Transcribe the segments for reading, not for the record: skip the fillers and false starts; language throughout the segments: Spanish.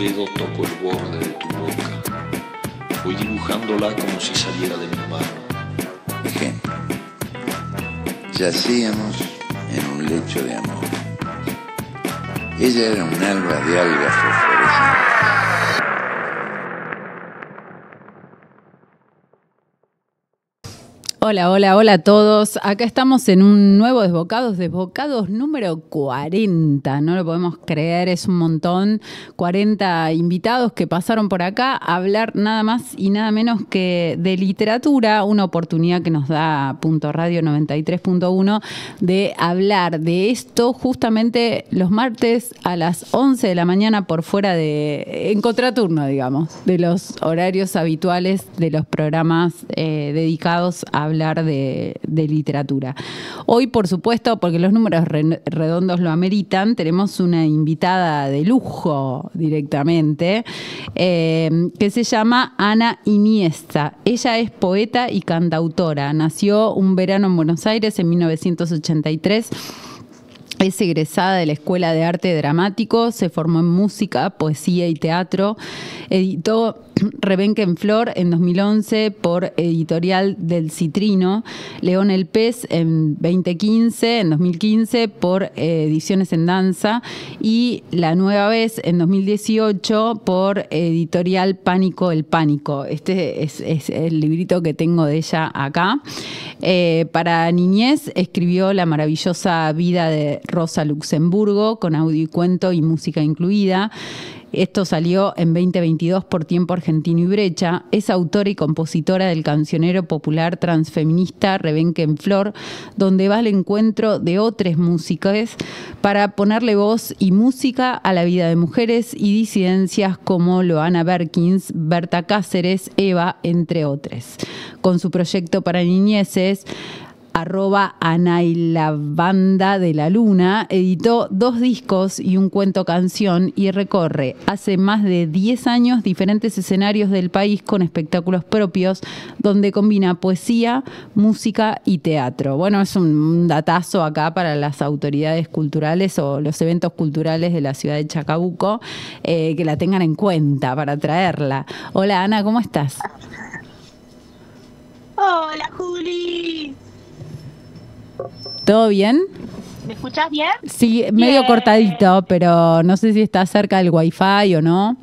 dedo toco el borde de tu boca. Voy dibujándola como si saliera de mi mano. Ejemplo. Yacíamos en un lecho de amor. Ella era un alba de algas fosforescentes. Hola, hola, hola a todos. Acá estamos en un nuevo Desbocados número 40. No lo podemos creer, es un montón. 40 invitados que pasaron por acá a hablar nada más y nada menos que de literatura, una oportunidad que nos da Punto Radio 93.1 de hablar de esto justamente los martes a las 11 de la mañana por fuera en contraturno, digamos, de los horarios habituales de los programas dedicados a hablar de literatura. Hoy, por supuesto, porque los números redondos lo ameritan, tenemos una invitada de lujo directamente, que se llama Ana Iniesta. Ella es poeta y cantautora. Nació un verano en Buenos Aires en 1983. Es egresada de la Escuela de Arte Dramático, se formó en música, poesía y teatro. Editó Rebenque en Flor en 2011 por Editorial del Citrino, León el Pez en 2015 por Ediciones en Danza y La Nueva Vez en 2018 por Editorial Pánico el Pánico. Este es el librito que tengo de ella acá. Para niñez escribió La maravillosa vida de Rosa Luxemburgo, con audio y cuento y música incluida. Esto salió en 2022 por Tiempo Argentino y Brecha. Es autora y compositora del cancionero popular transfeminista Rebenque en Flor, donde va al encuentro de otras músicas para ponerle voz y música a la vida de mujeres y disidencias como Loana Berkins, Berta Cáceres, Eva, entre otras. Con su proyecto para niñeces, @Anailavanda de la Luna, editó 2 discos y un cuento canción y recorre hace más de 10 años diferentes escenarios del país con espectáculos propios donde combina poesía, música y teatro. Bueno, es un datazo acá para las autoridades culturales o los eventos culturales de la ciudad de Chacabuco, que la tengan en cuenta para traerla. Hola Ana, ¿cómo estás? Hola Juli. ¿Todo bien? ¿Me escuchás bien? Sí, medio cortadito, pero no sé si está cerca del Wi-Fi o no.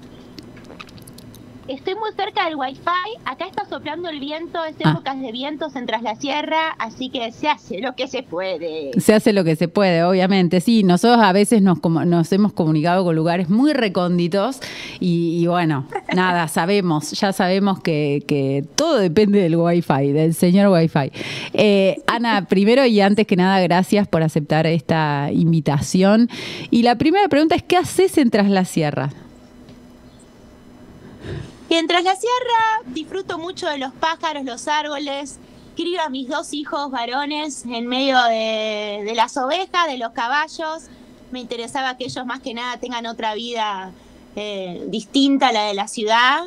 Estoy muy cerca del Wi-Fi. Acá está soplando el viento, es épocas de vientos en Tras la Sierra, así que se hace lo que se puede. Se hace lo que se puede, obviamente. Sí, nosotros a veces nos hemos comunicado con lugares muy recónditos y bueno, nada, ya sabemos que todo depende del Wi-Fi, del señor Wi-Fi. Ana, primero y antes que nada, gracias por aceptar esta invitación. Y la primera pregunta es, ¿qué haces en Tras la Sierra? Y en Tras la Sierra disfruto mucho de los pájaros, los árboles. Crío a mis 2 hijos varones en medio de las ovejas, de los caballos. Me interesaba que ellos más que nada tengan otra vida distinta a la de la ciudad.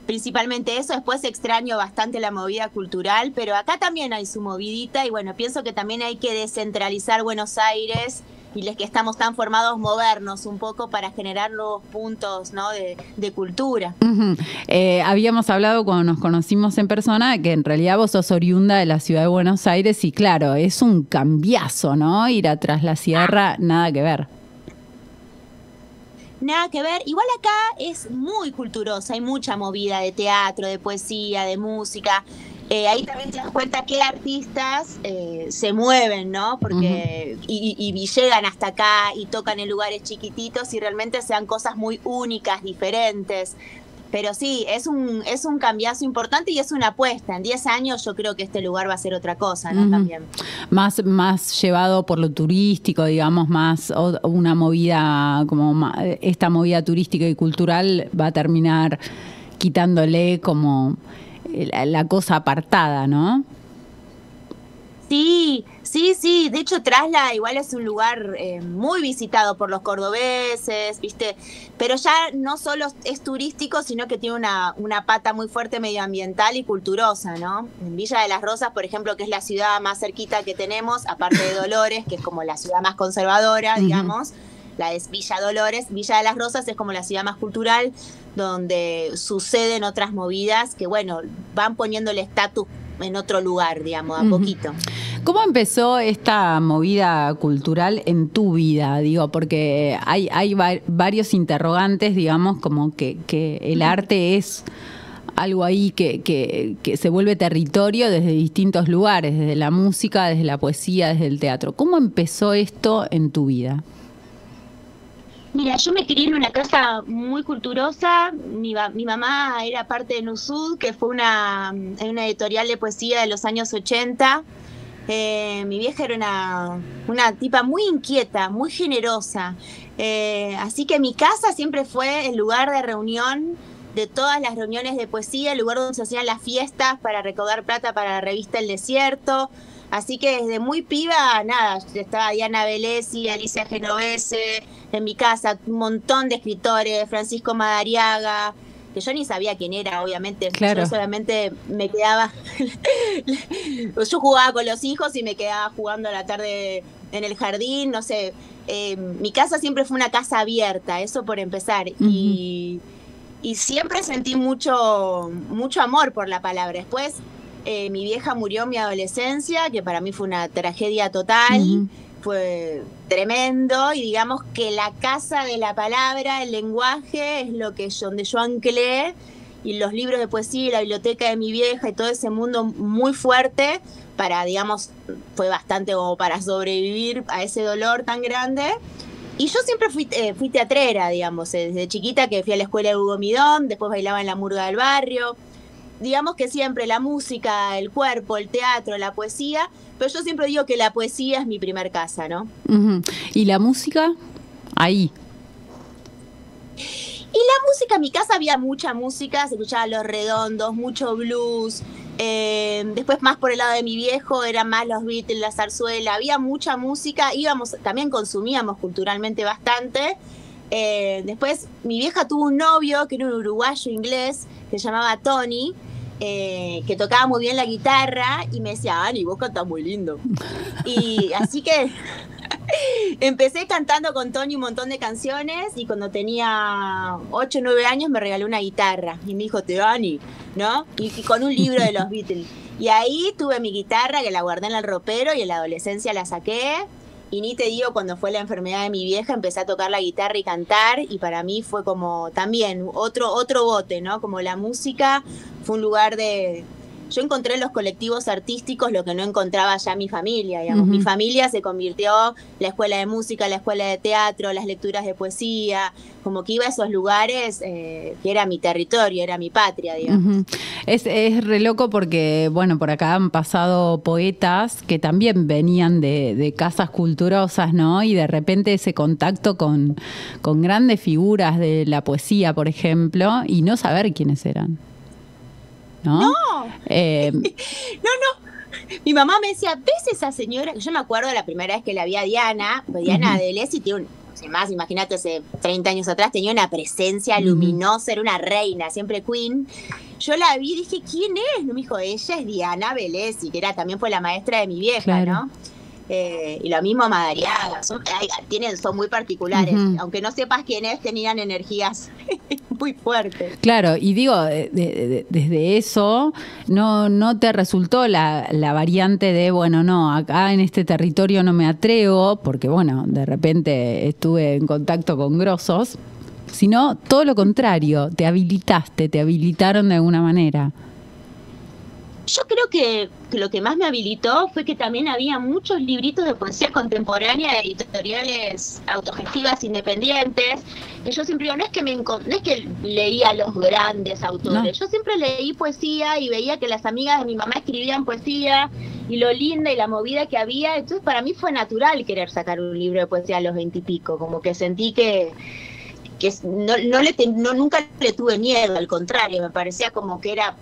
Principalmente eso. Después extraño bastante la movida cultural, pero acá también hay su movidita y bueno, pienso que también hay que descentralizar Buenos Aires y les que estamos tan formados, movernos un poco para generar nuevos puntos, ¿no? de cultura. Uh-huh. Habíamos hablado cuando nos conocimos en persona que en realidad vos sos oriunda de la ciudad de Buenos Aires y claro, es un cambiazo, ¿no? Ir a Tras la Sierra, nada que ver. Nada que ver. Igual acá es muy culturosa, hay mucha movida de teatro, de poesía, de música. Ahí también te das cuenta qué artistas se mueven, ¿no? Porque y llegan hasta acá y tocan en lugares chiquititos y realmente sean cosas muy únicas, diferentes. Pero sí, es un cambiazo importante y es una apuesta. En 10 años yo creo que este lugar va a ser otra cosa, ¿no? También. Más llevado por lo turístico, digamos, más una movida, como esta movida turística y cultural va a terminar quitándole como la cosa apartada, ¿no? Sí. De hecho, Trasla igual es un lugar muy visitado por los cordobeses, ¿viste? Pero ya no solo es turístico, sino que tiene una pata muy fuerte medioambiental y culturosa, ¿no? En Villa de las Rosas, por ejemplo, que es la ciudad más cerquita que tenemos, aparte de Dolores, que es como la ciudad más conservadora, digamos, la es Villa Dolores. Villa de las Rosas es como la ciudad más cultural, donde suceden otras movidas que, bueno, van poniendo el estatus en otro lugar, digamos, a poquito. ¿Cómo empezó esta movida cultural en tu vida? Digo, porque hay varios interrogantes, digamos, como que el arte es algo ahí que se vuelve territorio desde distintos lugares, desde la música, desde la poesía, desde el teatro. ¿Cómo empezó esto en tu vida? Mira, yo me crié en una casa muy culturosa. Mi mamá era parte de Nusud, que fue una editorial de poesía de los años 80. Mi vieja era una tipa muy inquieta, muy generosa. Así que mi casa siempre fue el lugar de reunión de todas las reuniones de poesía, el lugar donde se hacían las fiestas para recaudar plata para la revista El Desierto. Así que desde muy piba, nada, estaba Diana Velesi, Alicia Genovese, en mi casa, un montón de escritores, Francisco Madariaga, que yo ni sabía quién era, obviamente. Claro. Yo solamente me quedaba, yo jugaba con los hijos y me quedaba jugando a la tarde en el jardín, no sé. Mi casa siempre fue una casa abierta, eso por empezar. Y siempre sentí mucho amor por la palabra. Después, mi vieja murió en mi adolescencia, que para mí fue una tragedia total, fue tremendo, y digamos que la casa de la palabra, el lenguaje, es donde yo anclé, y los libros de poesía y la biblioteca de mi vieja y todo ese mundo muy fuerte, digamos, fue bastante como para sobrevivir a ese dolor tan grande. Y yo siempre fui teatrera, digamos, desde chiquita, que fui a la escuela de Hugo Midón, después bailaba en la murga del barrio. Digamos que siempre la música, el cuerpo, el teatro, la poesía, pero yo siempre digo que la poesía es mi primer casa, ¿no? ¿Y la música? Ahí. Y la música, en mi casa había mucha música, se escuchaba Los Redondos, mucho blues. Después, más por el lado de mi viejo, eran más los Beatles, la zarzuela, había mucha música, también consumíamos culturalmente bastante. Después mi vieja tuvo un novio que era un uruguayo inglés, que se llamaba Tony, que tocaba muy bien la guitarra, y me decía, Ani, vos cantás muy lindo. Y así que empecé cantando con Tony un montón de canciones, y cuando tenía 8 o 9 años me regaló una guitarra y me dijo, Ani, ¿no? Y con un libro de los Beatles. Y ahí tuve mi guitarra, que la guardé en el ropero, y en la adolescencia la saqué. Y ni te digo, cuando fue la enfermedad de mi vieja, empecé a tocar la guitarra y cantar, y para mí fue como también otro bote, ¿no? Como la música fue un lugar de... Yo encontré en los colectivos artísticos lo que no encontraba ya mi familia, digamos. Mi familia se convirtió la escuela de música, la escuela de teatro, las lecturas de poesía, como que iba a esos lugares que era mi territorio, era mi patria, digamos. Es re loco porque, bueno, por acá han pasado poetas que también venían de casas culturosas, ¿no? Y de repente ese contacto con grandes figuras de la poesía, por ejemplo, y no saber quiénes eran. ¿No? No. No. Mi mamá me decía, ¿ves esa señora? Yo me acuerdo la primera vez que la vi a Diana, pues Diana Velesi tiene más, imagínate, hace 30 años atrás tenía una presencia luminosa, era una reina, siempre queen. Yo la vi y dije, ¿quién es? Me dijo, ella es Diana Velesi, que también fue la maestra de mi vieja, claro, ¿no? Y lo mismo Madariaga, son muy particulares, aunque no sepas quién es, tenían energías muy fuertes. Claro, y digo, desde eso no te resultó la variante de, bueno, no, acá en este territorio no me atrevo, porque bueno, de repente estuve en contacto con grosos, sino todo lo contrario, te habilitaron de alguna manera. Yo creo que lo que más me habilitó fue que también había muchos libritos de poesía contemporánea de editoriales autogestivas independientes, que yo siempre digo, no es que leía a los grandes autores, yo siempre leí poesía y veía que las amigas de mi mamá escribían poesía y lo linda y la movida que había, entonces para mí fue natural querer sacar un libro de poesía a los 20 y pico, como que sentí que nunca le tuve miedo, al contrario, me parecía como que era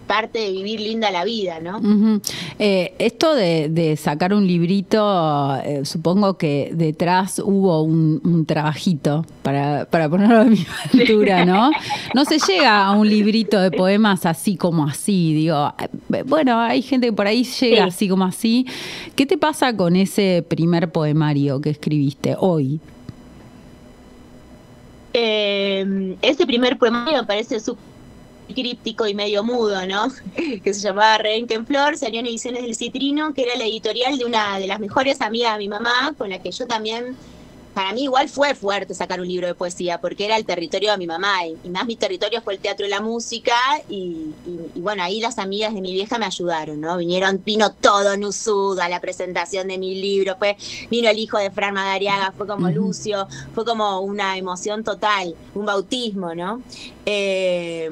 parte de vivir linda la vida, ¿no? Esto de sacar un librito, supongo que detrás hubo un trabajito para ponerlo a mi altura, ¿no? No se llega a un librito de poemas así como así, digo, bueno, hay gente que por ahí llega así como así. ¿Qué te pasa con ese primer poemario que escribiste hoy? Ese primer poemario me parece súper críptico y medio mudo, ¿no? Que se llamaba Rebenkenflor, salió en Ediciones del Citrino, que era la editorial de una de las mejores amigas de mi mamá, con la que yo también, para mí igual fue fuerte sacar un libro de poesía, porque era el territorio de mi mamá, y más mi territorio fue el teatro y la música, y bueno, ahí las amigas de mi vieja me ayudaron, ¿no? Vino todo Nusud a la presentación de mi libro, vino el hijo de Fran Madariaga, fue como Lucio, fue como una emoción total, un bautismo, ¿no?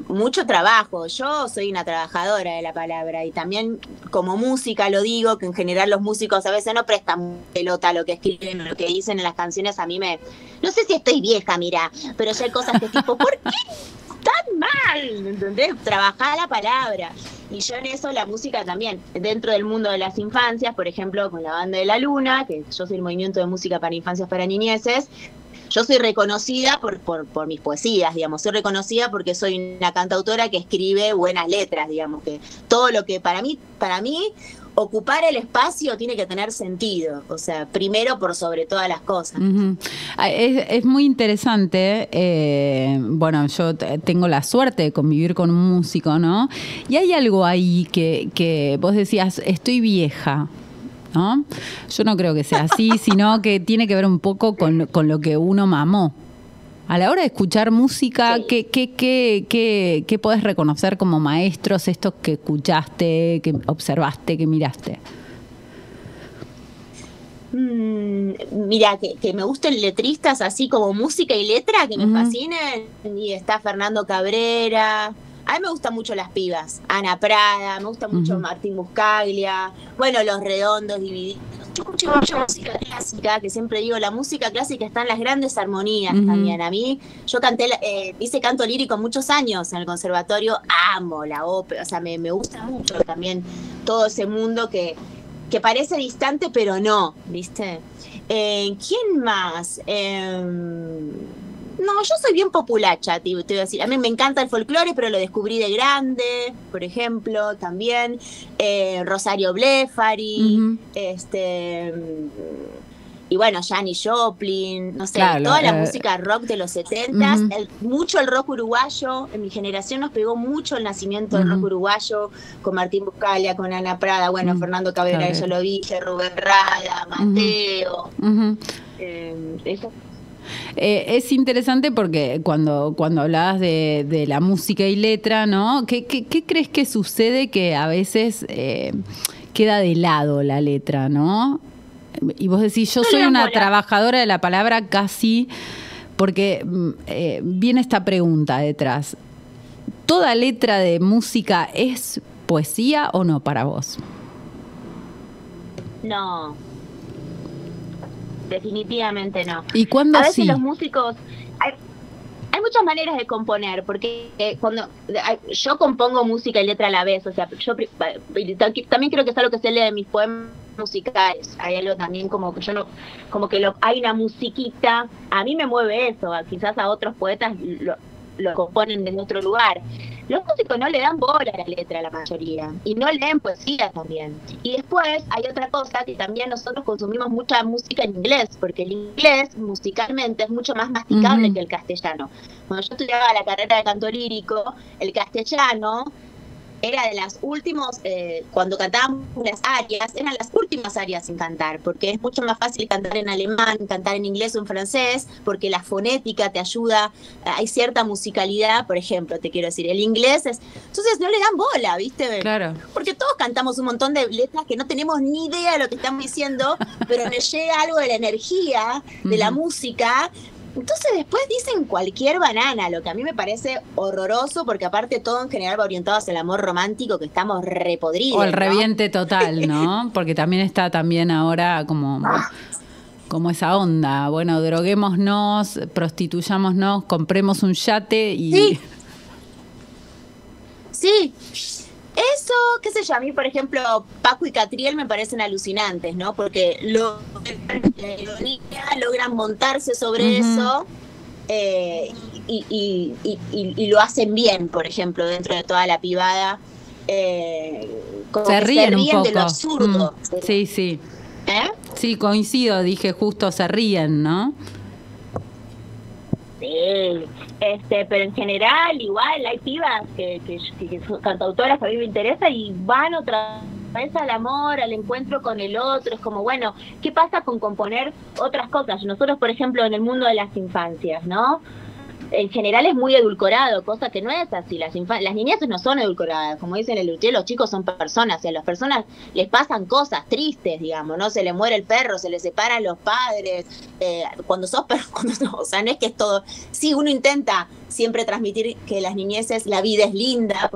Mucho trabajo, yo soy una trabajadora de la palabra, y también como música lo digo, que en general los músicos a veces no prestan pelota a lo que escriben o lo que dicen en las canciones. A mí no sé si estoy vieja, mira, pero ya hay cosas que tipo, ¿por qué tan mal? ¿Entendés? Trabajar la palabra. Y yo en eso, la música también, dentro del mundo de las infancias, por ejemplo, con la Banda de la Luna, que yo soy el movimiento de música para infancias, para niñeces, yo soy reconocida por mis poesías, digamos, soy reconocida porque soy una cantautora que escribe buenas letras, digamos, que todo lo que para mí, ocupar el espacio tiene que tener sentido, o sea, primero por sobre todas las cosas. Es muy interesante, bueno, yo tengo la suerte de convivir con un músico, ¿no? Y hay algo ahí que vos decías, estoy vieja, ¿no? Yo no creo que sea así, sino que tiene que ver un poco con lo que uno mamó. A la hora de escuchar música, sí. ¿Qué podés reconocer como maestros, estos que escuchaste, que observaste, que miraste? Mira, que me gusten letristas así como música y letra, que me fascinen. Y está Fernando Cabrera. A mí me gustan mucho las pibas. Ana Prada, me gusta mucho Martín Buscaglia. Bueno, Los Redondos, Divididos. Yo escucho mucha música clásica, que siempre digo, la música clásica está en las grandes armonías también. A mí, yo hice canto lírico muchos años en el conservatorio, amo la ópera, o sea, me gusta mucho también todo ese mundo que parece distante, pero no, ¿viste? ¿Quién más? No, yo soy bien populacha, te voy a decir. A mí me encanta el folclore, pero lo descubrí de grande, por ejemplo, también. Rosario Blefari, y bueno, Janis Joplin, no sé, claro, toda la música rock de los 70s, mucho el rock uruguayo. En mi generación nos pegó mucho el nacimiento del rock uruguayo, con Martín Buscaglia, con Ana Prada, bueno, Fernando Cabrera, yo lo vi, Rubén Rada, Mateo, eso. Es interesante porque cuando hablabas de la música y letra, ¿no? ¿Qué crees que sucede que a veces queda de lado la letra, ¿no? Y vos decís, yo soy una trabajadora de la palabra casi, porque viene esta pregunta detrás. ¿Toda letra de música es poesía o no para vos? No. Definitivamente no. ¿Y cuándo a veces sí? Los músicos... Hay muchas maneras de componer, porque cuando yo compongo música y letra a la vez, o sea, yo también creo que es algo que se lee de mis poemas musicales. Hay algo también como que hay una musiquita, a mí me mueve eso, quizás a otros poetas lo componen desde otro lugar. Los músicos no le dan bola a la letra, la mayoría, y no leen poesía también. Y después hay otra cosa, que también nosotros consumimos mucha música en inglés, porque el inglés musicalmente es mucho más masticable que el castellano. Cuando yo estudiaba la carrera de canto lírico, el castellano era de las últimos, cuando cantábamos las arias, eran las últimas arias sin cantar, porque es mucho más fácil cantar en alemán, cantar en inglés o en francés, porque la fonética te ayuda, hay cierta musicalidad, por ejemplo, te quiero decir, el inglés es... Entonces no le dan bola, ¿viste? Claro. Porque todos cantamos un montón de letras que no tenemos ni idea de lo que estamos diciendo, pero nos llega algo de la energía, de la música. Entonces después dicen cualquier banana, lo que a mí me parece horroroso, porque aparte todo en general va orientado hacia el amor romántico, que estamos repodridos. O el reviente total, ¿no? Porque también está ahora como esa onda. Bueno, droguémonos, prostituyámonos, compremos un yate y... Sí. Eso, qué sé yo, a mí, por ejemplo, Paco y Catriel me parecen alucinantes, ¿no? Porque la ironía logran montarse sobre eso y lo hacen bien, por ejemplo, dentro de toda la pibada. Como se ríen un poco de lo absurdo. Sí, sí. Sí, coincido, dije justo, se ríen, ¿no? Sí, Sí, pero en general igual hay pibas que son cantautoras que a mí me interesa y van otra vez al amor, al encuentro con el otro. Es como, bueno, ¿qué pasa con componer otras cosas? Nosotros, por ejemplo, en el mundo de las infancias, ¿no? En general es muy edulcorado, cosa que no es así. Las niñeces no son edulcoradas, como dicen el Lelutier, los chicos son personas, y a las personas les pasan cosas tristes, digamos, ¿no? Se le muere el perro, se le separan los padres, cuando sos o sea, no es que es todo. Sí, uno intenta siempre transmitir que las niñeces, la vida es linda,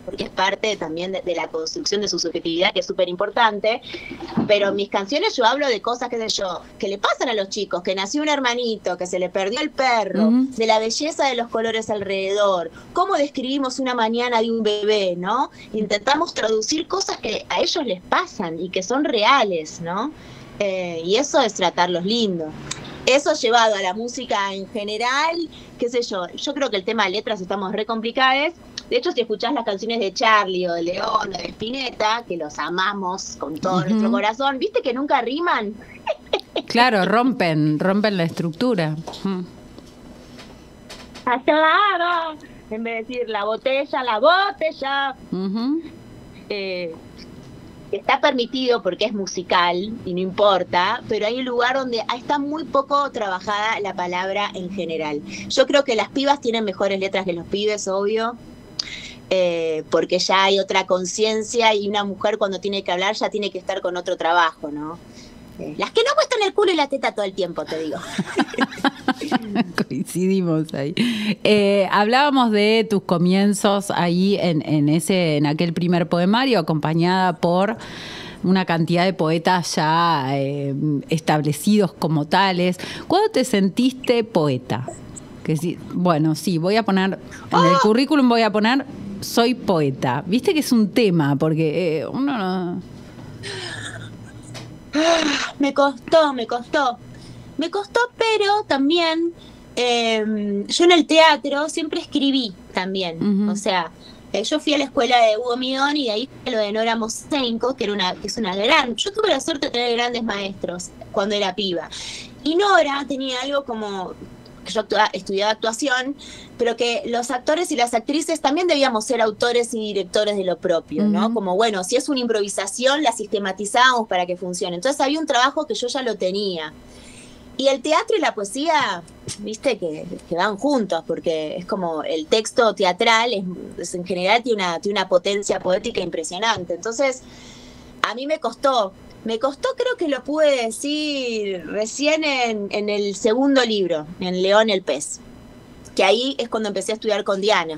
porque es parte también de la construcción de su subjetividad, que es súper importante, pero en mis canciones yo hablo de cosas, qué sé yo, que le pasan a los chicos, que nació un hermanito, que se le perdió el perro, de la belleza de los colores alrededor, cómo describimos una mañana de un bebé, ¿no? Intentamos traducir cosas que a ellos les pasan y que son reales, ¿no? Y eso es tratarlos lindo. Eso llevado a la música en general, qué sé yo creo que el tema de letras estamos re complicados. De hecho, si escuchás las canciones de Charlie o de León o de Spinetta, que los amamos con todo nuestro corazón, ¿viste que nunca riman? Claro, rompen la estructura. ¡Claro! En vez de decir la botella. Está permitido porque es musical y no importa, pero hay un lugar donde está muy poco trabajada la palabra en general. Yo creo que las pibas tienen mejores letras que los pibes, obvio. Porque ya hay otra conciencia y una mujer cuando tiene que hablar ya tiene que estar con otro trabajo, ¿no? Las que no muestran el culo y la teta todo el tiempo, te digo. Coincidimos ahí. Hablábamos de tus comienzos ahí en aquel primer poemario, acompañada por una cantidad de poetas ya establecidos como tales. ¿Cuándo te sentiste poeta? Que sí, bueno, sí, voy a poner, en el currículum voy a poner, soy poeta. Viste que es un tema, porque uno no... Me costó, pero también yo en el teatro siempre escribí también. O sea, yo fui a la escuela de Hugo Midón y de ahí lo de Nora Mosenko, que es una gran... Yo tuve la suerte de tener grandes maestros cuando era piba. Y Nora tenía algo como... que yo estudiaba actuación, pero que los actores y las actrices también debíamos ser autores y directores de lo propio, ¿no? Como, bueno, si es una improvisación, la sistematizamos para que funcione. Entonces había un trabajo que yo ya lo tenía. Y el teatro y la poesía, viste, que van juntos, porque es como el texto teatral, en general tiene una potencia poética impresionante. Entonces, a mí me costó, creo que lo pude decir recién en el segundo libro, en León el Pez, que ahí es cuando empecé a estudiar con Diana,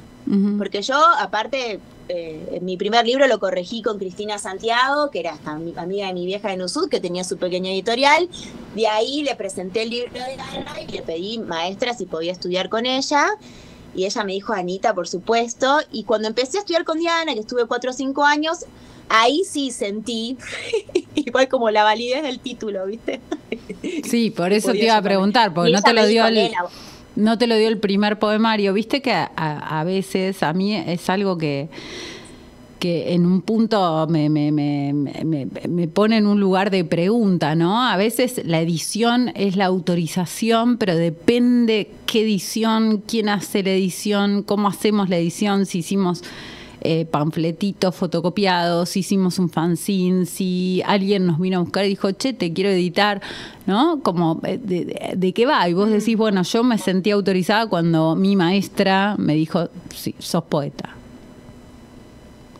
porque yo, aparte, en mi primer libro lo corregí con Cristina Santiago, que era amiga de mi vieja de Nusud, que tenía su pequeña editorial. De ahí le presenté el libro de Diana y le pedí maestra si podía estudiar con ella, y ella me dijo, Anita, por supuesto. Y cuando empecé a estudiar con Diana, que estuve 4 o 5 años, ahí sí sentí, igual como la validez del título, ¿viste? Sí, por eso te iba a preguntar, porque no te lo dio el primer poemario. Viste que a veces, a mí es algo que en un punto me pone en un lugar de pregunta, ¿no? A veces la edición es la autorización, pero depende qué edición, quién hace la edición, cómo hacemos la edición, si hicimos... panfletitos fotocopiados, hicimos un fanzine, si alguien nos vino a buscar y dijo, che, te quiero editar, ¿no? Como, ¿de qué va? Y vos decís, bueno, yo me sentí autorizada cuando mi maestra me dijo, sí, sos poeta.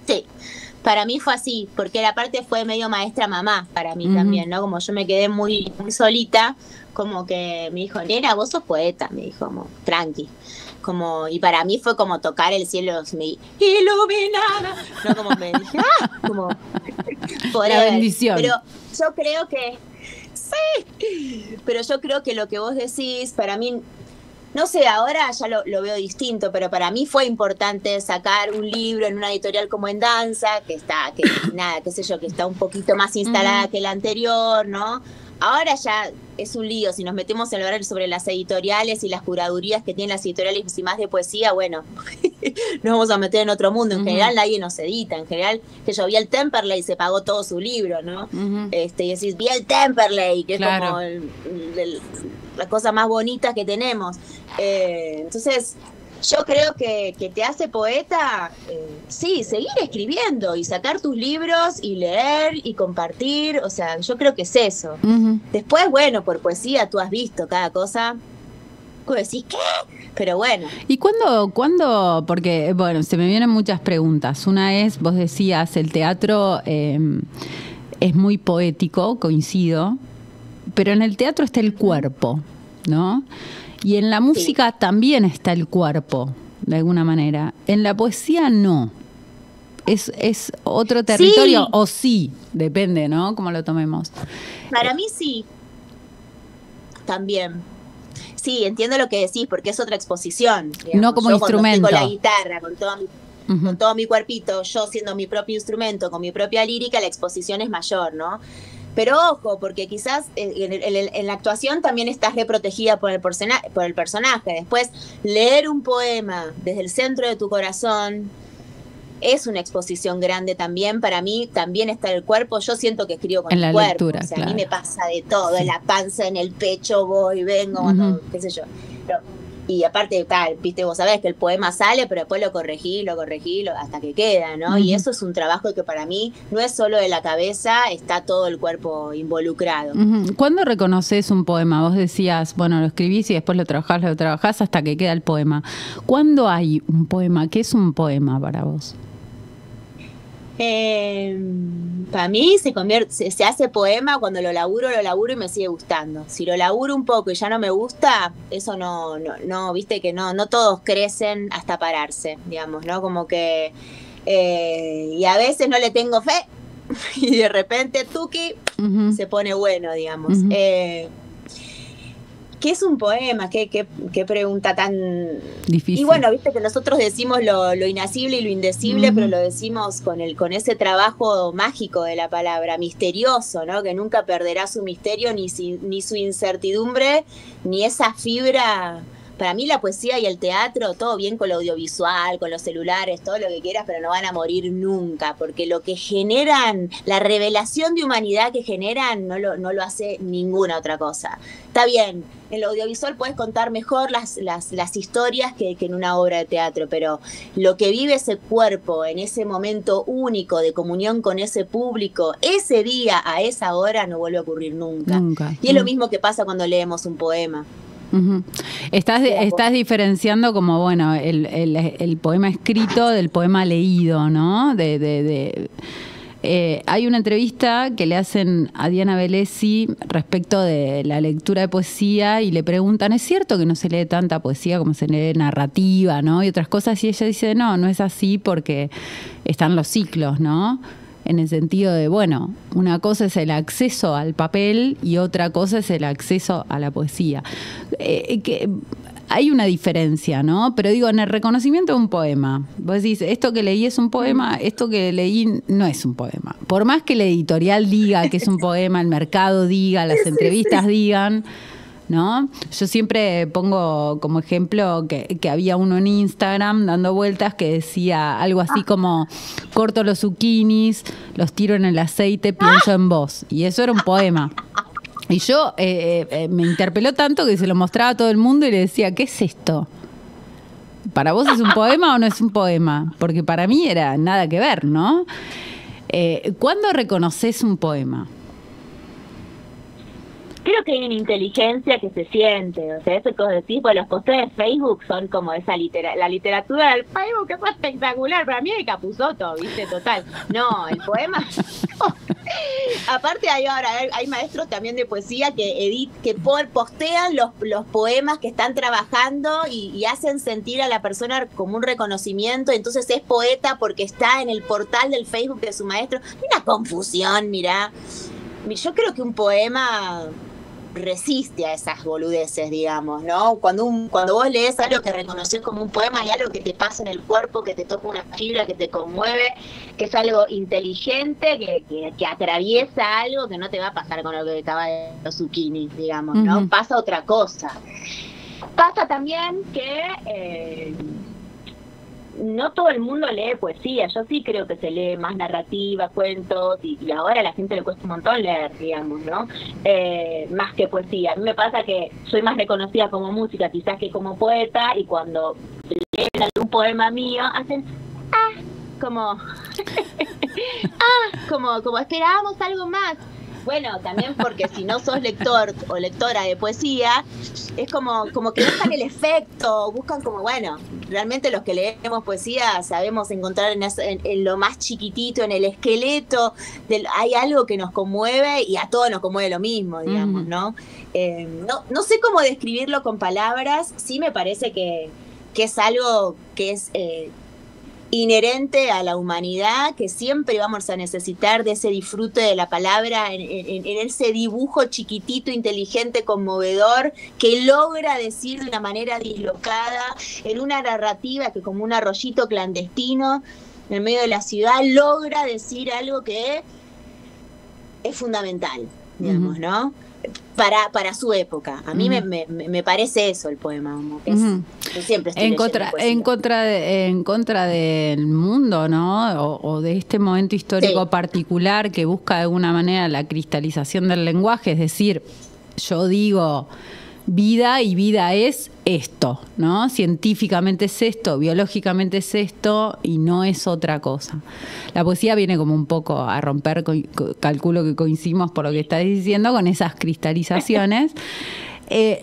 Sí, para mí fue así, porque la parte fue medio maestra mamá para mí también, ¿no? Como yo me quedé muy, muy solita, como que me dijo, nena, vos sos poeta, me dijo, como, tranqui. Como, y para mí fue como tocar el cielo iluminada, no, como me dije, como la bendición. Pero yo creo que sí, pero yo creo que lo que vos decís para mí, no sé, ahora ya lo veo distinto, pero para mí fue importante sacar un libro en una editorial como En Danza, que está un poquito más instalada que la anterior, ¿no? Ahora ya es un lío, si nos metemos a hablar sobre las editoriales y las curadurías que tienen las editoriales y más de poesía, bueno, nos vamos a meter en otro mundo. En general nadie nos edita, en general, que yo vi el Temperley y se pagó todo su libro, ¿no? Y decís, vi el Temperley, que es como las cosas más bonitas que tenemos. Entonces, yo creo que te hace poeta, sí, seguir escribiendo y sacar tus libros y leer y compartir, o sea, yo creo que es eso. Después, bueno, por poesía tú has visto cada cosa, tú decís, ¿qué? Pero bueno. ¿Y cuándo? Porque, bueno, se me vienen muchas preguntas. Una es, vos decías, el teatro es muy poético, coincido, pero en el teatro está el cuerpo, ¿no? Y en la música también está el cuerpo, de alguna manera. En la poesía no. ¿Es otro territorio? O sí, depende, ¿no? Cómo lo tomemos. Para mí sí. También. Sí, entiendo lo que decís, porque es otra exposición. Digamos. No como instrumento. Con la guitarra, con todo mi cuerpito, yo siendo mi propio instrumento, con mi propia lírica, la exposición es mayor, ¿no? Pero ojo, porque quizás en la actuación también estás reprotegida por el personaje. Después, leer un poema desde el centro de tu corazón es una exposición grande también. Para mí también está el cuerpo. Yo siento que escribo con el cuerpo. Lectura, o sea, claro. A mí me pasa de todo, en la panza, en el pecho, voy, vengo, todo, qué sé yo. Y aparte, tal, viste, vos sabés que el poema sale, pero después lo corregí hasta que queda, ¿no? Y eso es un trabajo que para mí no es solo de la cabeza, está todo el cuerpo involucrado. ¿Cuándo reconoces un poema? Vos decías, bueno, lo escribís y después lo trabajás hasta que queda el poema. ¿Cuándo hay un poema? ¿Qué es un poema para vos? Para mí se hace poema cuando lo laburo y me sigue gustando. Si lo laburo un poco y ya no me gusta, eso no, viste que no todos crecen hasta pararse, digamos, ¿no? Como que y a veces no le tengo fe y de repente tuki se pone bueno, digamos. ¿Qué es un poema? ¿Qué pregunta tan difícil? Y bueno, viste que nosotros decimos lo inasible y lo indecible, pero lo decimos con ese trabajo mágico de la palabra, misterioso, ¿no? Que nunca perderá su misterio, ni su incertidumbre, ni esa fibra. Para mí la poesía y el teatro, todo bien con lo audiovisual, con los celulares, todo lo que quieras, pero no van a morir nunca, porque lo que generan, la revelación de humanidad que generan, no lo hace ninguna otra cosa. Está bien, en lo audiovisual puedes contar mejor las historias que en una obra de teatro, pero lo que vive ese cuerpo en ese momento único de comunión con ese público, ese día, a esa hora, no vuelve a ocurrir nunca. Y es lo mismo que pasa cuando leemos un poema. Estás diferenciando como, bueno, el poema escrito del poema leído, ¿no? Hay una entrevista que le hacen a Diana Velesi respecto de la lectura de poesía y le preguntan, ¿es cierto que no se lee tanta poesía como se lee narrativa, ¿no? Y otras cosas, y ella dice, no es así porque están los ciclos, ¿no? En el sentido de, bueno, una cosa es el acceso al papel y otra cosa es el acceso a la poesía. Que hay una diferencia, ¿no? Pero digo, en el reconocimiento de un poema, vos decís, esto que leí es un poema, esto que leí no es un poema. Por más que la editorial diga que es un poema, el mercado diga, las entrevistas digan, ¿no? Yo siempre pongo como ejemplo que había uno en Instagram dando vueltas que decía algo así como: corto los zucchinis, los tiro en el aceite, pienso en vos. Y eso era un poema. Y yo me interpeló tanto que se lo mostraba a todo el mundo y le decía, ¿qué es esto? ¿Para vos es un poema o no es un poema? Porque para mí era nada que ver, ¿no? ¿Cuándo reconoces un poema? Creo que hay una inteligencia que se siente, o sea, eso que vos decís, pues los posteos de Facebook son como esa la literatura del Facebook, que fue espectacular, para mí es Capusotto, viste, total. No, el poema, no. Aparte hay maestros también de poesía que postean los poemas que están trabajando y hacen sentir a la persona como un reconocimiento, entonces es poeta porque está en el portal del Facebook de su maestro. Una confusión, mirá. Yo creo que un poema resiste a esas boludeces, digamos, ¿no? Cuando vos lees algo que reconoces como un poema, hay algo que te pasa en el cuerpo, que te toca una fibra, que te conmueve, que es algo inteligente, que atraviesa algo que no te va a pasar con lo que estaba de los zucchinis, digamos, ¿no? Pasa otra cosa. Pasa también que no todo el mundo lee poesía. Yo sí creo que se lee más narrativa, cuentos, y ahora a la gente le cuesta un montón leer, digamos, ¿no? Más que poesía. A mí me pasa que soy más reconocida como música quizás que como poeta, y cuando leen algún poema mío hacen como como esperábamos algo más. Bueno, también porque si no sos lector o lectora de poesía, es como que buscan el efecto, buscan como, bueno, realmente los que leemos poesía sabemos encontrar en lo más chiquitito, en el esqueleto, hay algo que nos conmueve, y a todos nos conmueve lo mismo, digamos, ¿no? No sé cómo describirlo con palabras. Sí me parece que es algo que es inherente a la humanidad, que siempre vamos a necesitar de ese disfrute de la palabra, en ese dibujo chiquitito, inteligente, conmovedor, que logra decir de una manera dislocada, en una narrativa que, como un arroyito clandestino en medio de la ciudad, logra decir algo que es fundamental, digamos, ¿no? Para su época. A mí me parece eso el poema, como que yo siempre estoy en contra del mundo, ¿no? O de este momento histórico particular que busca de alguna manera la cristalización del lenguaje, es decir, yo digo vida, y vida es esto, ¿no? Científicamente es esto, biológicamente es esto, y no es otra cosa. La poesía viene como un poco a romper, calculo que coincidimos por lo que estás diciendo, con esas cristalizaciones.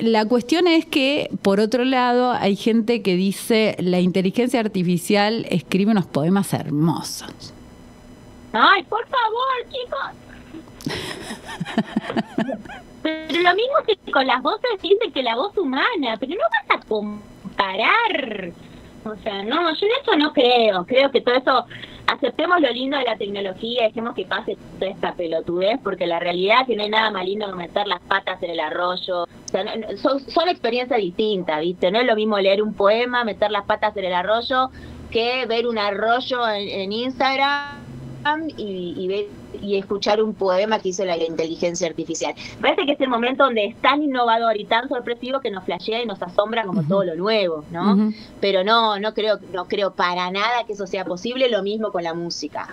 La cuestión es que, por otro lado, hay gente que dice la inteligencia artificial escribe unos poemas hermosos. Ay, por favor, chicos. Pero lo mismo que con las voces, siente que la voz humana, pero no vas a comparar. O sea, no, yo en eso no creo. Creo que todo eso, aceptemos lo lindo de la tecnología, dejemos que pase toda esta pelotudez, porque la realidad es que no hay nada más lindo que meter las patas en el arroyo. O sea, son experiencias distintas, ¿viste? No es lo mismo leer un poema, meter las patas en el arroyo, que ver un arroyo en Instagram y escuchar un poema que hizo la inteligencia artificial. Me parece que es el momento donde es tan innovador y tan sorpresivo que nos flashea y nos asombra como todo lo nuevo, ¿no? Pero no creo para nada que eso sea posible. Lo mismo con la música.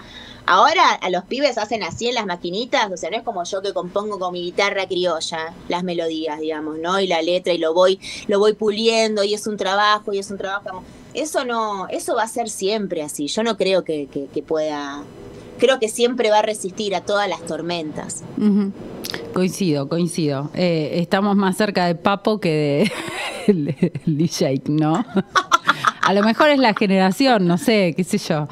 Ahora a los pibes hacen así en las maquinitas, o sea, no es como yo que compongo con mi guitarra criolla las melodías, digamos, ¿no? Y la letra, y lo voy puliendo, y es un trabajo, Eso no, eso va a ser siempre así. Yo no creo que pueda. Creo que siempre va a resistir a todas las tormentas. Coincido. Estamos más cerca de Papo que de DJ, ¿no? A lo mejor es la generación, no sé, qué sé yo.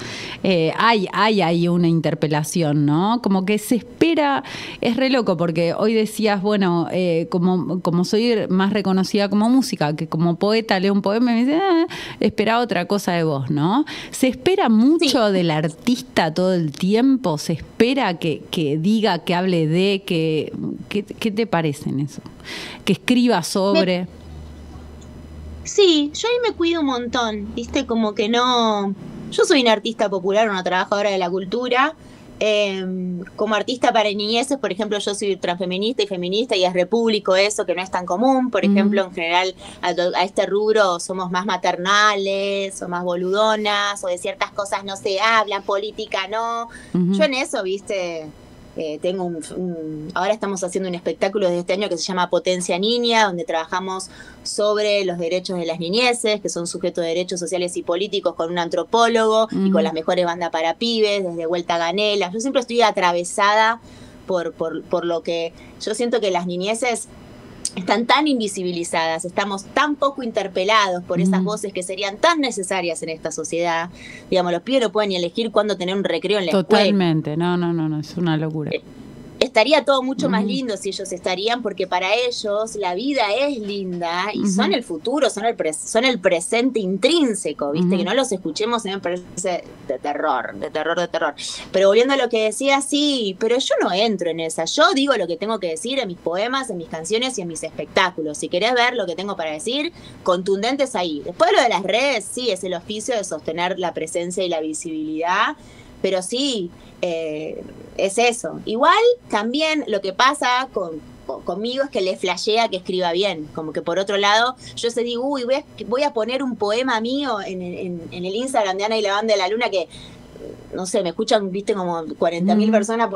Hay una interpelación, ¿no? Como que se espera, es re loco, porque hoy decías, bueno, como soy más reconocida como música, que como poeta leo un poema y me dice, espera otra cosa de vos, ¿no? Se espera mucho del artista todo el tiempo, se espera que diga, que hable de, ¿qué te parece en eso? Que escriba sobre... Sí, yo ahí me cuido un montón, ¿viste? Como que no... Yo soy una artista popular, una trabajadora de la cultura. Como artista para niñeces, por ejemplo, yo soy transfeminista y feminista, y es re público eso, que no es tan común. Por ejemplo, en general, a este rubro somos más maternales, o más boludonas, o de ciertas cosas no se hablan, política no. Yo en eso, ¿viste? Tengo ahora estamos haciendo un espectáculo desde este año que se llama Potencia Niña, donde trabajamos sobre los derechos de las niñeces, que son sujetos de derechos sociales y políticos, con un antropólogo y con las mejores bandas para pibes, desde Vuelta a Ganelas. Yo siempre estoy atravesada por lo que yo siento que las niñeces están tan invisibilizadas, estamos tan poco interpelados por esas voces que serían tan necesarias en esta sociedad. Digamos, los pibes no pueden ni elegir cuándo tener un recreo en la escuela. Totalmente, no, es una locura. Estaría todo mucho más lindo si ellos estarían, porque para ellos la vida es linda y son el futuro, son el presente intrínseco, ¿viste? Que no los escuchemos me parece de terror. Pero volviendo a lo que decía, sí, pero yo no entro en esa. Yo digo lo que tengo que decir en mis poemas, en mis canciones y en mis espectáculos. Si querés ver lo que tengo para decir, contundentes ahí. Después lo de las redes, sí, es el oficio de sostener la presencia y la visibilidad, pero sí... es eso. Igual también lo que pasa conmigo es que le flashea que escriba bien. Como que por otro lado, yo se digo, uy, voy a poner un poema mío en el Instagram de Ana y la Banda de la Luna que, no sé, me escuchan, viste, como 40.000 personas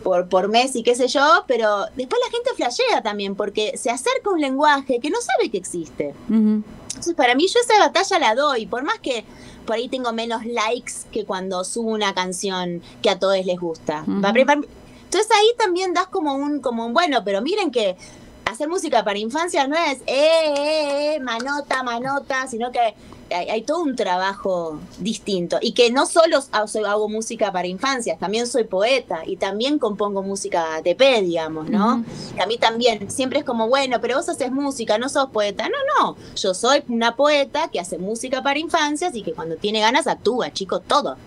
por mes y qué sé yo, pero después la gente flashea también porque se acerca a un lenguaje que no sabe que existe. Entonces, para mí, yo esa batalla la doy, por más que por ahí tengo menos likes que cuando subo una canción que a todos les gusta. Entonces ahí también das como un bueno, pero miren que hacer música para infancia no es manota, sino que hay todo un trabajo distinto. Y que no solo hago música para infancias, también soy poeta y también compongo música TP, digamos, ¿no? Que a mí también siempre es como, bueno, pero vos haces música, no sos poeta. No, yo soy una poeta que hace música para infancias y que cuando tiene ganas actúa, chicos, todo.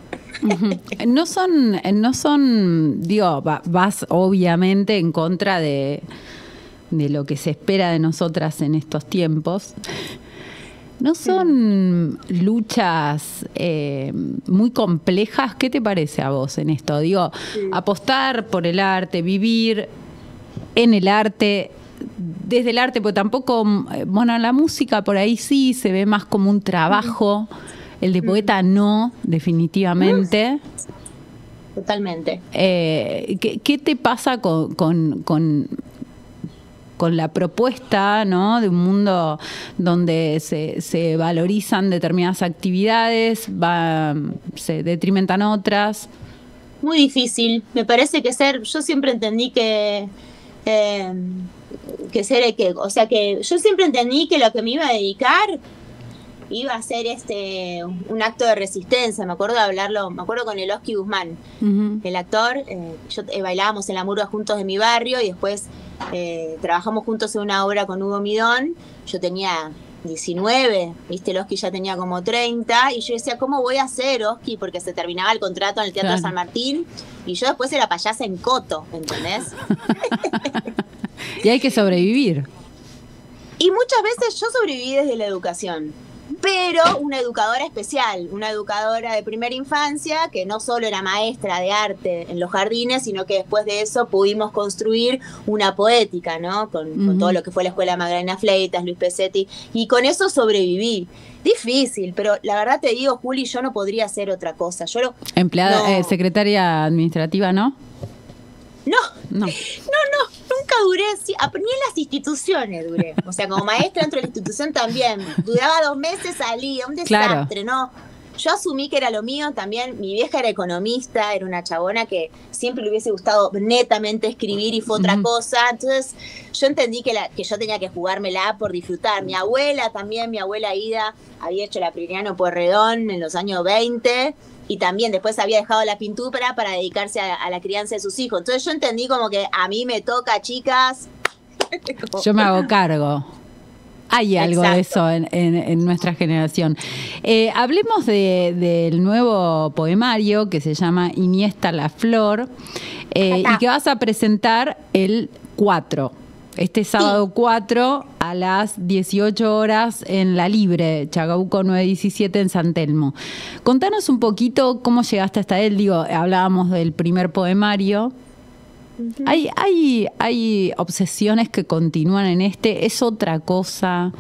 No son, digo, vas obviamente en contra de lo que se espera de nosotras en estos tiempos. ¿No son luchas muy complejas? ¿Qué te parece a vos en esto? Digo, apostar por el arte, vivir en el arte, desde el arte, porque tampoco, bueno, la música por ahí sí se ve más como un trabajo, el de poeta no, definitivamente. Totalmente. ¿Qué te pasa con la propuesta, ¿no?, de un mundo donde se valorizan determinadas actividades, se detrimentan otras? Muy difícil. Me parece que yo siempre entendí que yo siempre entendí que lo que me iba a dedicar iba a ser un acto de resistencia. Me acuerdo con el Oski Guzmán, el actor. Bailábamos en la murga juntos de mi barrio y después trabajamos juntos en una obra con Hugo Midón. Yo tenía 19, viste, el Oski ya tenía como 30, y yo decía, ¿cómo voy a hacer, Oski? Porque se terminaba el contrato en el Teatro San Martín, y yo después era payasa en Coto, ¿entendés? Y hay que sobrevivir. Y muchas veces yo sobreviví desde la educación, pero una educadora especial, una educadora de primera infancia, que no solo era maestra de arte en los jardines, sino que después de eso pudimos construir una poética, ¿no? Con todo lo que fue la Escuela Magdalena Fleitas, Luis Pesetti, y con eso sobreviví. Difícil, pero la verdad te digo, Juli, yo no podría hacer otra cosa. Empleada, secretaria administrativa, ¿no? No, nunca duré, ni en las instituciones duré. O sea, como maestra dentro de la institución también. Duraba 2 meses, salía, un desastre, ¿no? Yo asumí que era lo mío también. Mi vieja era economista, era una chabona que siempre le hubiese gustado netamente escribir y fue otra cosa. Entonces yo entendí que yo tenía que jugármela por disfrutar. Mi abuela Ida, había hecho la Priliano Pueyrredón en los años 20 y también después había dejado la pintura para dedicarse a la crianza de sus hijos. Entonces yo entendí como que a mí me toca, chicas. Yo me hago cargo. Hay algo de eso en nuestra generación. Hablemos del nuevo poemario que se llama Iniesta la Flor y que vas a presentar el 4. Este sábado 4 a las 18 horas en La Libre, Chacabuco 917 en San Telmo. Contanos un poquito cómo llegaste hasta él. Digo, hablábamos del primer poemario. ¿Hay obsesiones que continúan en este? ¿Es otra cosa?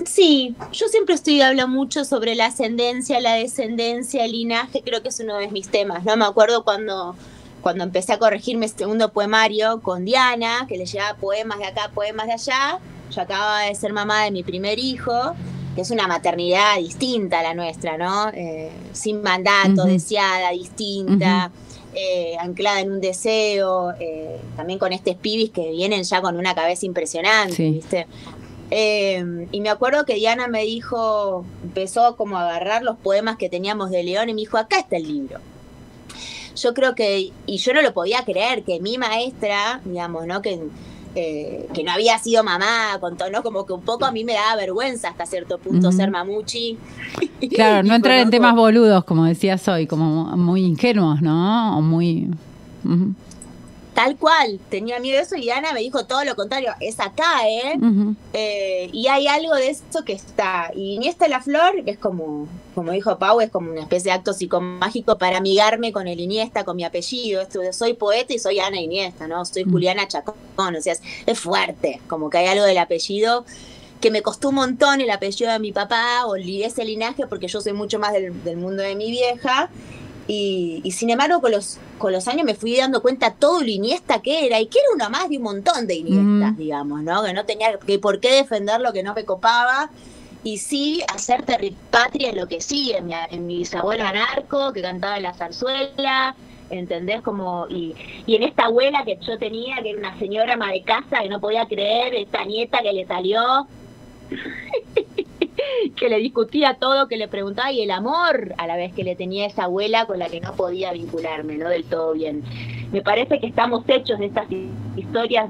Sí, yo siempre hablo mucho sobre la ascendencia, la descendencia, el linaje. Creo que es uno de mis temas, ¿no? Me acuerdo cuando empecé a corregir mi segundo poemario con Diana, que le llevaba poemas de acá, poemas de allá. Yo acababa de ser mamá de mi primer hijo, que es una maternidad distinta a la nuestra, ¿no? Sin mandato, deseada, distinta. Anclada en un deseo, también con pibis que vienen ya con una cabeza impresionante, ¿viste? Y me acuerdo que Diana me dijo, empezó como a agarrar los poemas que teníamos de León y me dijo, acá está el libro. Yo creo que, y yo no lo podía creer, que mi maestra, digamos, ¿no? Que no había sido mamá, con todo, ¿no? Como que un poco a mí me daba vergüenza hasta cierto punto ser mamuchi. Claro, no entrar en temas boludos, como decías hoy, como muy ingenuos, ¿no? O muy... Tal cual, tenía miedo de eso y Ana me dijo todo lo contrario, es acá, y hay algo de eso que está. Y Iniesta la Flor, que es como dijo Pau, es como una especie de acto psicomágico para amigarme con el Iniesta, con mi apellido. Soy poeta y soy Ana Iniesta, ¿no? Soy Juliana Chacón, o sea, es fuerte, como que hay algo del apellido que me costó un montón, el apellido de mi papá, o ese linaje, porque yo soy mucho más del mundo de mi vieja. Y sin embargo con los años me fui dando cuenta todo lo Iniesta que era, y que era uno más de un montón de Iniestas, digamos, ¿no? Que no tenía que por qué defender lo que no me copaba, y sí hacer terripatria en lo que sí, en mi bisabuelo anarco, que cantaba en la zarzuela, ¿entendés? Como, y en esta abuela que yo tenía, que era una señora ama de casa, que no podía creer, esta nieta que le salió... que le discutía todo, que le preguntaba, y el amor a la vez que le tenía esa abuela con la que no podía vincularme, no del todo bien. Me parece que estamos hechos de estas historias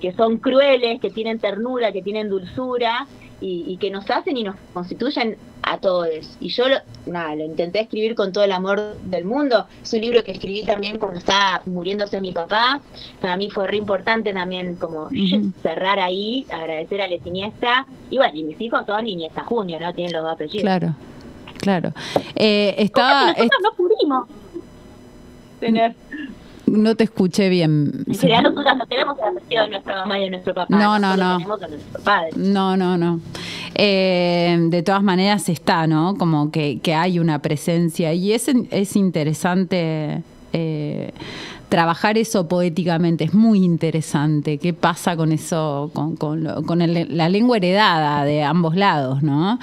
que son crueles, que tienen ternura, que tienen dulzura, y que nos hacen y nos constituyen a todos. Y yo lo intenté escribir con todo el amor del mundo. Es un libro que escribí también cuando estaba muriéndose mi papá. Para mí fue re importante también como cerrar ahí, agradecer a la Iniesta. Y bueno, y mis hijos todos Iniesta Junior, ¿no? Tienen los dos apellidos. Claro. Nosotros no pudimos tener... No te escuché bien. En general nosotros no tenemos el apellido de nuestra mamá y de nuestro papá. No. Tenemos a nuestro padre. No. De todas maneras está, ¿no? Como que hay una presencia. Y es interesante trabajar eso poéticamente. Es muy interesante. ¿Qué pasa con eso, con la lengua heredada de ambos lados, ¿no?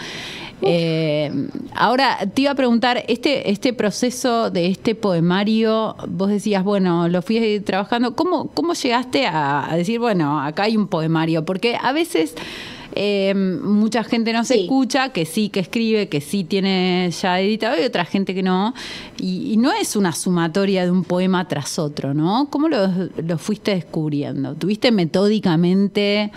Ahora te iba a preguntar, este proceso de este poemario, vos decías, bueno, lo fui trabajando, ¿cómo llegaste a decir, bueno, acá hay un poemario? Porque a veces mucha gente no se escucha, que sí, que escribe, que sí tiene ya editado, y otra gente que no, y no es una sumatoria de un poema tras otro, ¿no? ¿Cómo lo fuiste descubriendo? ¿Tuviste metódicamente...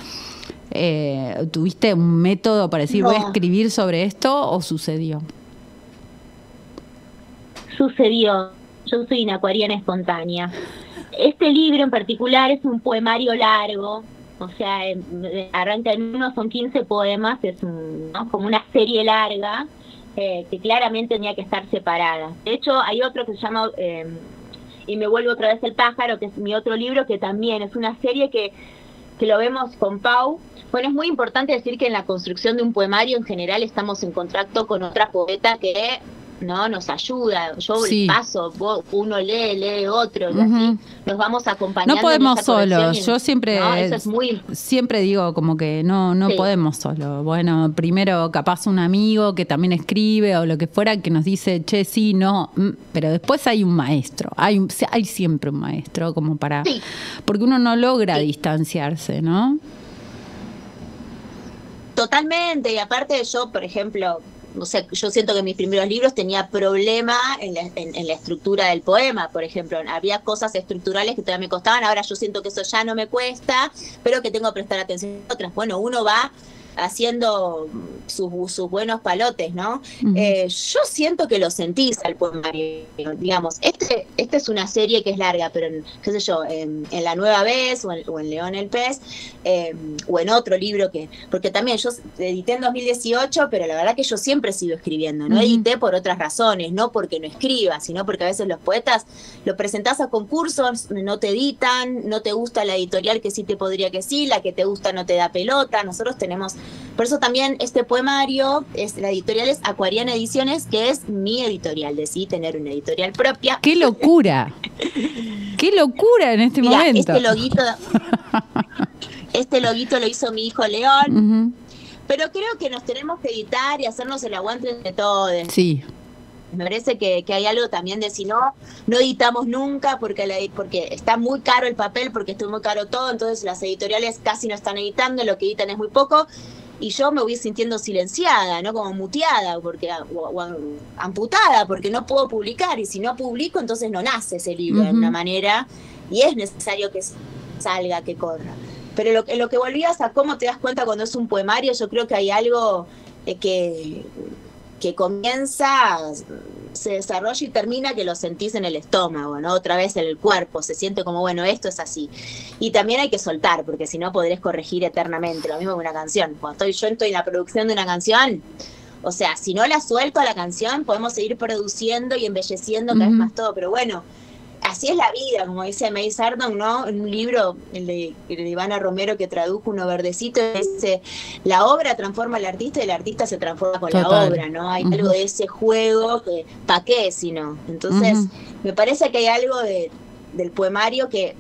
¿tuviste un método para decir voy a escribir sobre esto o sucedió? Sucedió. Yo soy una acuariana espontánea. Este libro en particular es un poemario largo, o sea, arranca en uno, son 15 poemas, es como una serie larga que claramente tenía que estar separada. De hecho, hay otro que se llama Y me vuelvo otra vez el pájaro, que es mi otro libro, que también es una serie que lo vemos con Pau. Bueno, es muy importante decir que en la construcción de un poemario en general estamos en contacto con otra poeta que no nos ayuda. Yo paso, uno lee otro, y así nos vamos acompañando. No podemos solos. Yo siempre, ¿no? Eso es muy... siempre digo como que no podemos solo. Bueno, primero capaz un amigo que también escribe o lo que fuera que nos dice, che, sí, no, pero después hay un maestro. Hay siempre un maestro como para... Sí. Porque uno no logra distanciarse, ¿no? Totalmente, y aparte yo, por ejemplo, no sé, yo siento que en mis primeros libros tenía problema en la estructura del poema, por ejemplo, había cosas estructurales que todavía me costaban, ahora yo siento que eso ya no me cuesta, pero que tengo que prestar atención a otras. Bueno, uno va haciendo sus buenos palotes, ¿no? Yo siento que lo sentís al poemario, digamos. Este es una serie que es larga, pero qué sé yo, en La Nueva Vez o en León el Pez, o en otro libro porque también yo edité en 2018, pero la verdad que yo siempre sigo escribiendo, no edité por otras razones, no porque no escriba, sino porque a veces los poetas lo presentás a concursos, no te editan, no te gusta la editorial que sí te podría que sí, la que te gusta no te da pelota. Nosotros tenemos, por eso también este poemario, la editorial es Acuariana Ediciones, que es mi editorial, decidí tener una editorial propia. ¡Qué locura! ¡Qué locura en este momento! Este loguito lo hizo mi hijo León, pero creo que nos tenemos que editar y hacernos el aguante entre todos. Sí. Me parece que hay algo también de si no editamos nunca porque está muy caro el papel, porque está muy caro todo, entonces las editoriales casi no están editando, lo que editan es muy poco, y yo me voy sintiendo silenciada, ¿no? Como muteada, o amputada, porque no puedo publicar, y si no publico entonces no nace ese libro de alguna manera, y es necesario que salga, que corra. Pero lo que volvías a cómo te das cuenta cuando es un poemario, yo creo que hay algo que comienza se desarrolla y termina que lo sentís en el estómago, ¿no? Otra vez en el cuerpo, se siente como, bueno, esto es así. Y también hay que soltar, porque si no podrés corregir eternamente, lo mismo que una canción. Cuando yo estoy en la producción de una canción, o sea, si no la suelto a la canción, podemos seguir produciendo y embelleciendo cada vez más todo, pero bueno, así es la vida, como dice May Sardon, ¿no? En un libro, el de Ivana Romero, que tradujo Uno Verdecito, dice, la obra transforma al artista y el artista se transforma con la obra, ¿no? Hay algo de ese juego que, ¿para qué si no? Entonces, me parece que hay algo del poemario que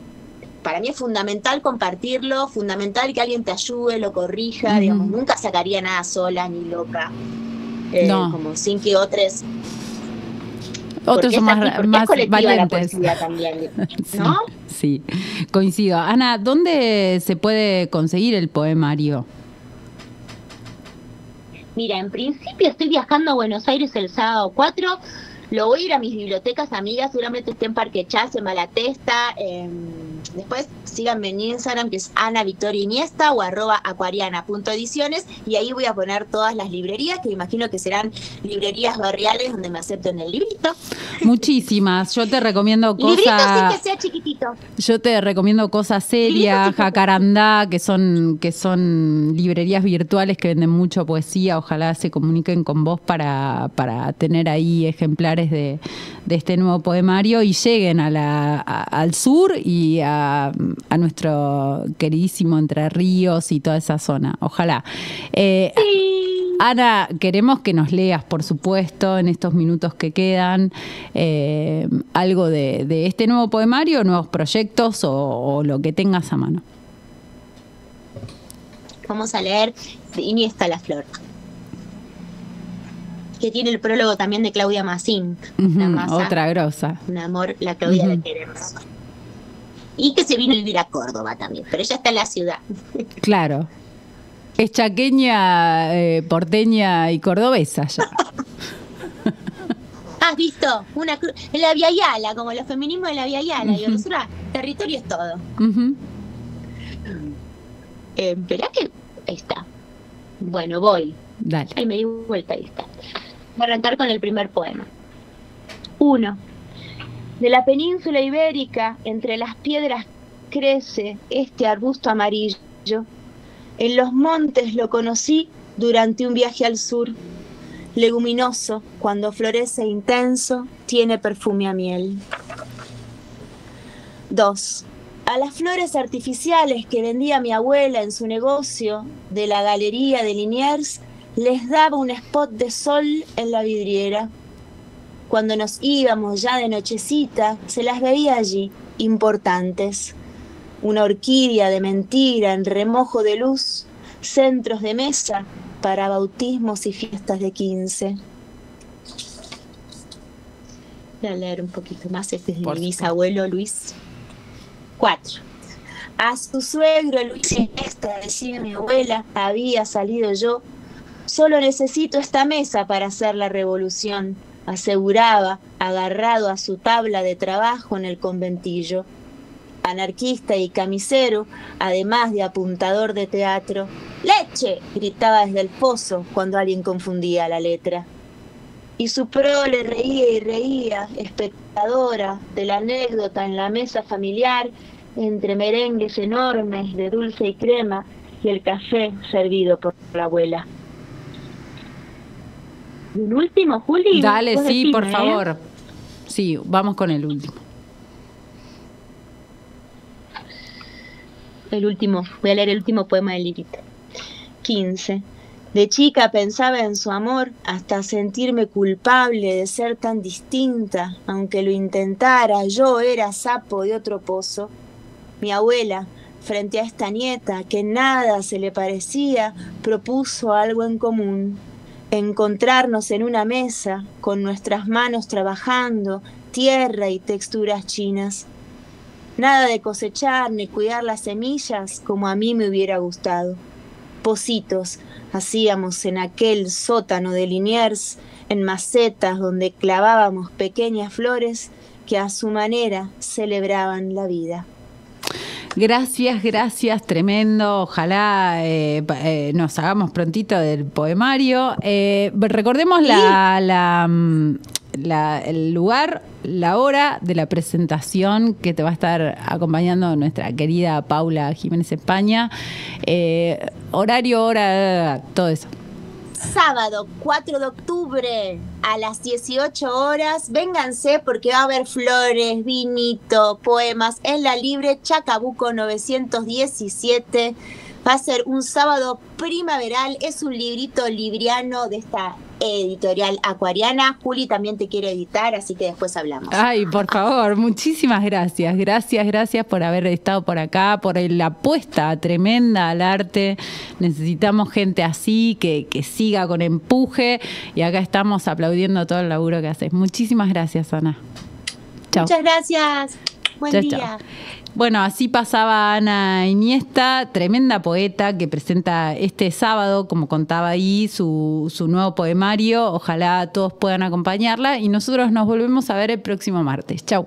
para mí es fundamental compartirlo, fundamental que alguien te ayude, lo corrija, digamos, nunca sacaría nada sola ni loca, como sin que otros son más valientes. También, ¿no? Sí, coincido. Ana, ¿dónde se puede conseguir el poemario? Mira, en principio estoy viajando a Buenos Aires el sábado 4. Lo voy a ir a mis bibliotecas amigas, seguramente esté en Parque Chas, en Malatesta. Después síganme en Instagram, que es Ana Victoria Iniesta o @aquariana.ediciones, y ahí voy a poner todas las librerías, que me imagino que serán librerías barriales donde me acepten el librito. Muchísimas. Yo te recomiendo cosas... Librito sin que sea chiquitito. Yo te recomiendo cosas serias, Jacarandá, que son librerías virtuales que venden mucho poesía. Ojalá se comuniquen con vos para tener ahí ejemplares de este nuevo poemario y lleguen al sur y a nuestro queridísimo Entre Ríos y toda esa zona. Ojalá. Ana, queremos que nos leas, por supuesto, en estos minutos que quedan, algo de este nuevo poemario, nuevos proyectos o lo que tengas a mano. Vamos a leer de Iniesta la Flor, que tiene el prólogo también de Claudia Massín. Otra grosa. Un amor, la Claudia la queremos. Y que se vino a vivir a Córdoba también, pero ella está en la ciudad. Claro. Es chaqueña, porteña y cordobesa ya. ¿Has visto? En la Via Yala, como los feminismos de la Via Yala. Y nosotros, territorio es todo. Esperá que... Ahí está. Bueno, voy. Dale. Ahí me di vuelta, ahí está. Voy a arrancar con el primer poema. 1. De la península ibérica, entre las piedras crece este arbusto amarillo. En los montes lo conocí durante un viaje al sur. Leguminoso, cuando florece intenso, tiene perfume a miel. 2. A las flores artificiales que vendía mi abuela en su negocio de la galería de Liniers, les daba un spot de sol en la vidriera. Cuando nos íbamos ya de nochecita, se las veía allí, importantes. Una orquídea de mentira en remojo de luz, centros de mesa para bautismos y fiestas de 15. Voy a leer un poquito más, este es de mi bisabuelo Luis. 4. A su suegro Luis Iniesta, decía mi abuela, había salido yo. Solo necesito esta mesa para hacer la revolución, aseguraba, agarrado a su tabla de trabajo en el conventillo. Anarquista y camisero, además de apuntador de teatro. ¡Leche!, gritaba desde el pozo cuando alguien confundía la letra. Y su prole reía y reía, espectadora de la anécdota en la mesa familiar, entre merengues enormes de dulce y crema y el café servido por la abuela. ¿Y un último, Juli? Dale, sí, por favor. Sí, vamos con el último. Voy a leer el último poema del librito. 15. De chica pensaba en su amor hasta sentirme culpable de ser tan distinta. Aunque lo intentara, yo era sapo de otro pozo. Mi abuela, frente a esta nieta que nada se le parecía, propuso algo en común. Encontrarnos en una mesa, con nuestras manos trabajando, tierra y texturas chinas. Nada de cosechar ni cuidar las semillas como a mí me hubiera gustado. Pocitos hacíamos en aquel sótano de Liniers, en macetas donde clavábamos pequeñas flores que a su manera celebraban la vida. Gracias, tremendo. Ojalá nos hagamos prontito del poemario. Recordemos el lugar, la hora de la presentación que te va a estar acompañando nuestra querida Paula Jiménez España, horario, hora, todo eso. Sábado 4 de octubre a las 18 horas. Vénganse porque va a haber flores, vinito, poemas en la Libre Chacabuco 917. Va a ser un sábado primaveral. Es un librito libriano de esta editorial acuariana. Juli también te quiere editar, así que después hablamos. Ay, por favor, muchísimas gracias. Gracias por haber estado por acá, por la apuesta tremenda al arte. Necesitamos gente así, que siga con empuje. Y acá estamos aplaudiendo todo el laburo que haces. Muchísimas gracias, Ana. Chao. Muchas gracias. Buen día. Chao. Bueno, así pasaba Ana Iniesta, tremenda poeta que presenta este sábado, como contaba ahí, su nuevo poemario. Ojalá todos puedan acompañarla y nosotros nos volvemos a ver el próximo martes. Chau.